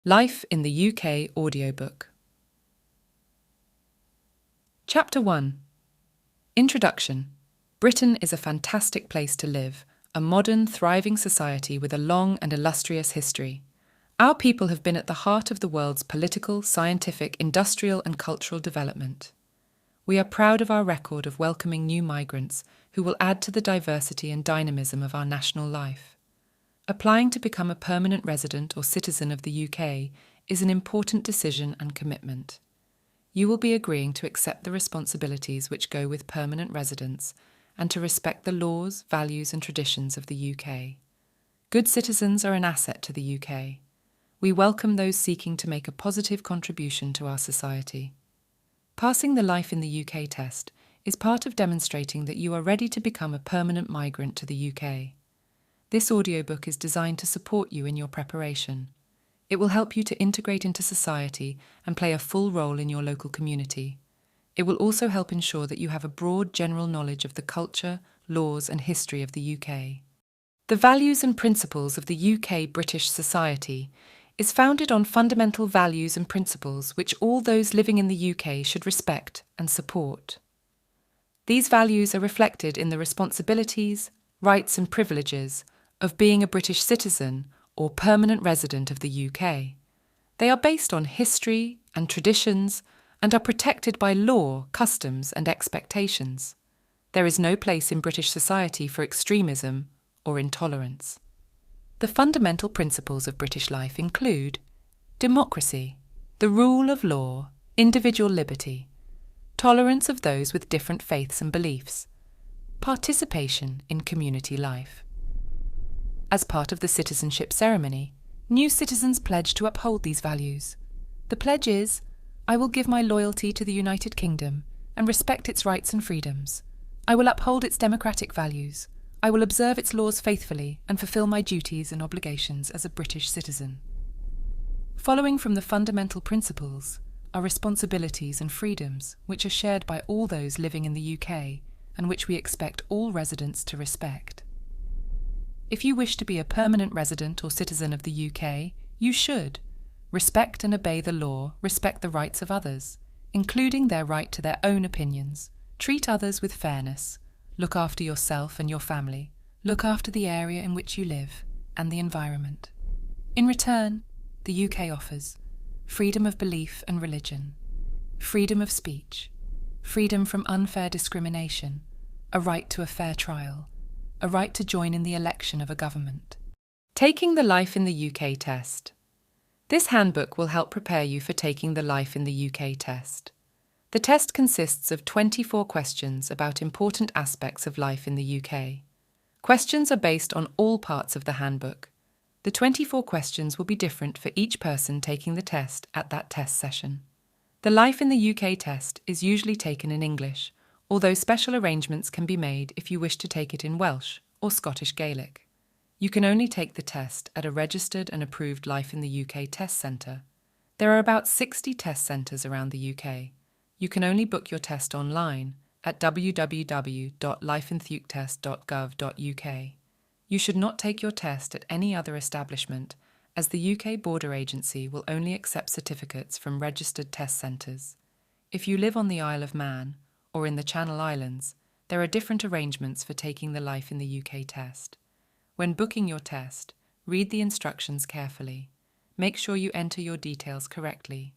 Life in the UK Audiobook. Chapter 1. Introduction. Britain is a fantastic place to live, a modern, thriving society with a long and illustrious history. Our people have been at the heart of the world's political, scientific, industrial and cultural development. We are proud of our record of welcoming new migrants who will add to the diversity and dynamism of our national life. Applying to become a permanent resident or citizen of the UK is an important decision and commitment. You will be agreeing to accept the responsibilities which go with permanent residence and to respect the laws, values and traditions of the UK. Good citizens are an asset to the UK. We welcome those seeking to make a positive contribution to our society. Passing the Life in the UK test is part of demonstrating that you are ready to become a permanent migrant to the UK. This audiobook is designed to support you in your preparation. It will help you to integrate into society and play a full role in your local community. It will also help ensure that you have a broad general knowledge of the culture, laws and history of the UK. The values and principles of the UK British society is founded on fundamental values and principles which all those living in the UK should respect and support. These values are reflected in the responsibilities, rights and privileges of being a British citizen or permanent resident of the UK. They are based on history and traditions and are protected by law, customs and expectations. There is no place in British society for extremism or intolerance. The fundamental principles of British life include democracy, the rule of law, individual liberty, tolerance of those with different faiths and beliefs, participation in community life. As part of the citizenship ceremony, new citizens pledge to uphold these values. The pledge is, I will give my loyalty to the United Kingdom and respect its rights and freedoms. I will uphold its democratic values. I will observe its laws faithfully and fulfil my duties and obligations as a British citizen. Following from the fundamental principles are responsibilities and freedoms which are shared by all those living in the UK and which we expect all residents to respect. If you wish to be a permanent resident or citizen of the UK, you should respect and obey the law, respect the rights of others, including their right to their own opinions, treat others with fairness, look after yourself and your family, look after the area in which you live and the environment. In return, the UK offers freedom of belief and religion, freedom of speech, freedom from unfair discrimination, a right to a fair trial, a right to join in the election of a government. Taking the Life in the UK test. This handbook will help prepare you for taking the Life in the UK test. The test consists of 24 questions about important aspects of life in the UK. Questions are based on all parts of the handbook. The 24 questions will be different for each person taking the test at that test session. The Life in the UK test is usually taken in English, although special arrangements can be made if you wish to take it in Welsh or Scottish Gaelic. You can only take the test at a registered and approved Life in the UK test centre. There are about 60 test centres around the UK. You can only book your test online at www.lifeinthuketest.gov.uk. You should not take your test at any other establishment, as the UK Border Agency will only accept certificates from registered test centres. If you live on the Isle of Man or in the Channel Islands, there are different arrangements for taking the Life in the UK test. When booking your test, read the instructions carefully. Make sure you enter your details correctly.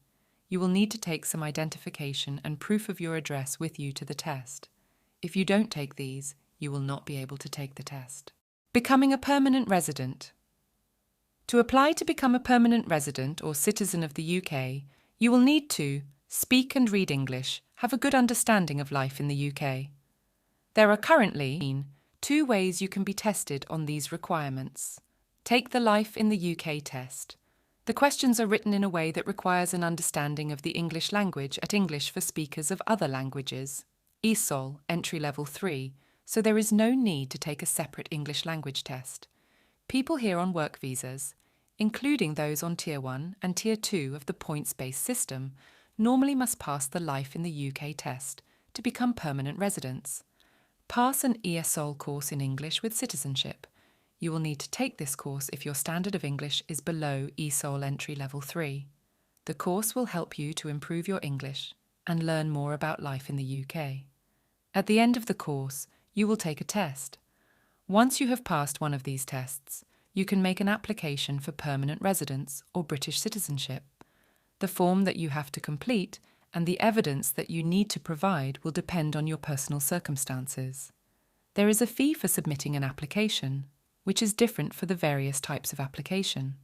You will need to take some identification and proof of your address with you to the test. If you don't take these, you will not be able to take the test. Becoming a permanent resident. To apply to become a permanent resident or citizen of the UK, you will need to speak and read English, have a good understanding of life in the UK. There are currently 2 ways you can be tested on these requirements. Take the Life in the UK test. The questions are written in a way that requires an understanding of the English language at English for speakers of other languages, ESOL Entry Level 3, so there is no need to take a separate English language test. People here on work visas, including those on Tier 1 and Tier 2 of the points-based system, normally must pass the Life in the UK test to become permanent residents. Pass an ESOL course in English with citizenship. You will need to take this course if your standard of English is below ESOL Entry Level 3. The course will help you to improve your English and learn more about life in the UK. At the end of the course, you will take a test. Once you have passed one of these tests, you can make an application for permanent residence or British citizenship. The form that you have to complete and the evidence that you need to provide will depend on your personal circumstances. There is a fee for submitting an application, which is different for the various types of application.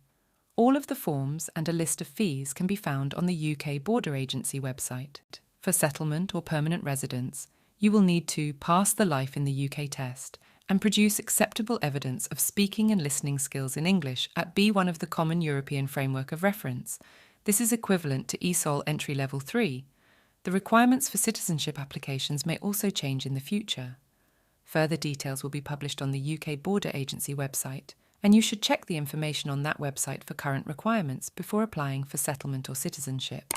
All of the forms and a list of fees can be found on the UK Border Agency website. For settlement or permanent residence, you will need to pass the Life in the UK test and produce acceptable evidence of speaking and listening skills in English at B1 of the Common European Framework of Reference. This is equivalent to ESOL Entry Level 3. The requirements for citizenship applications may also change in the future. Further details will be published on the UK Border Agency website, and you should check the information on that website for current requirements before applying for settlement or citizenship.